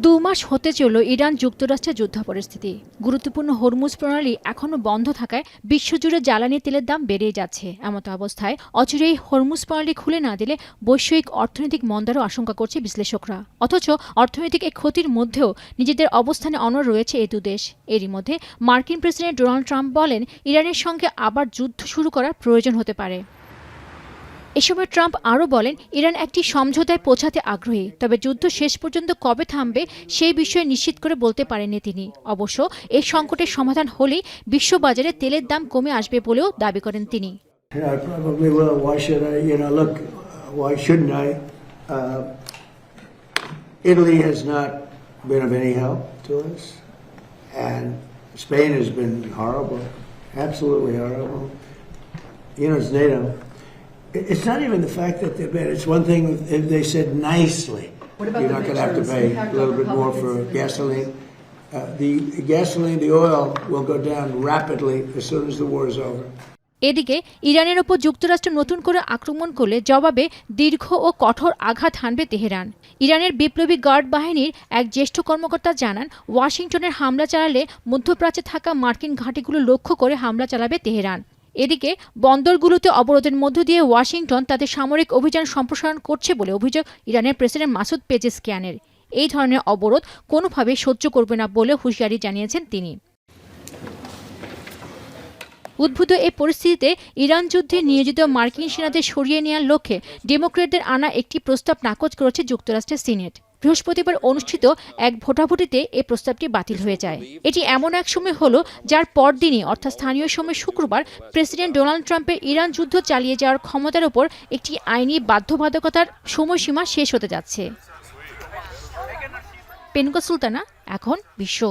2 মাস হতে চলল ইরান যুক্তরাষ্ট্রের যুদ্ধ পরিস্থিতি। গুরুত্বপূর্ণ হরমুজ প্রণালী এখনো বন্ধ থাকায় বিশ্বজুড়ে জ্বালানি তেলের দাম বেড়েই যাচ্ছে। এমত অবস্থায় অচিরেই হরমুজ প্রণালী খুলে না দিলে বৈশ্বিক অর্থনৈতিক মন্দারও আশঙ্কা করছে বিশ্লেষকরা। অথচ অর্থনৈতিক এই ক্ষতির মধ্যেও নিজেদের অবস্থানে অনড় রয়েছে এই দুদেশ। এরই মধ্যে মার্কিন প্রেসিডেন্ট ডোনাল্ড ট্রাম্প বলেন, ইরানের সঙ্গে আবার যুদ্ধ শুরু করার প্রয়োজন হতে পারে। এ সময় ট্রাম্প আরও বলেন, ইরান একটি সমঝোতায় পৌঁছাতে আগ্রহী, তবে যুদ্ধ শেষ পর্যন্ত কবে থামবে সেই বিষয়ে নিশ্চিত করে বলতে পারেননি তিনি। অবশ্য এই সংকটের সমাধান হলেই বিশ্ববাজারে তেলের দাম কমে আসবে বলেও দাবি করেন তিনি। Italy has not been of any help to us, and Spain has been horrible, absolutely horrible. You know, it's NATO. It's not even the fact that they're bad. It's one thing if they said nicely, you're not going to have to pay a little bit more for gasoline. The gasoline, the oil will go down rapidly as soon as the war is over. এদিকে ইরানের ওপর যুক্তরাষ্ট্র নতুন করে আক্রমণ করলে জবাবে দীর্ঘ ও কঠোর আঘাত হানবে তেহরান। ইরানের বিপ্লবী গার্ড বাহিনীর এক জ্যেষ্ঠ কর্মকর্তা জানান, ওয়াশিংটনের হামলা চালালে মধ্যপ্রাচ্যে থাকা মার্কিন ঘাঁটিগুলো লক্ষ্য করে হামলা চালাবে তেহরান। এদিকে বন্দরগুলোতে অবরোধের মধ্য দিয়ে ওয়াশিংটন তাদের সামরিক অভিযান সম্প্রসারণ করছে বলে অভিযোগ ইরানের প্রেসিডেন্ট মাসুদ পেজেশকিয়ানের। এই ধরনের অবরোধ কোনোভাবেই সহ্য করবে না বলে হুঁশিয়ারি জানিয়েছেন তিনি। উদ্ভূত এই পরিস্থিতিতে ইরান যুদ্ধে নিয়োজিত মার্কিন সেনাদের সরিয়ে নেওয়ার লক্ষ্যে ডেমোক্র্যাটদের আনা একটি প্রস্তাব নাকচ করেছে যুক্তরাষ্ট্রের সিনেট। বৃহস্পতিবার অনুষ্ঠিত এক ভোটাভুটিতে এই প্রস্তাবটি বাতিল হয়ে যায়। এটি এমন এক সময় হলো যার পরদিনই অর্থাৎ স্থানীয় সময় শুক্রবার প্রেসিডেন্ট ডোনাল্ড ট্রাম্পের ইরান যুদ্ধ চালিয়ে যাওয়ার ক্ষমতার উপর একটি আইনি বাধ্যবাধকতার সময়সীমা শেষ হতে যাচ্ছে। পেনকা সুলতানা, এখন বিশ্ব।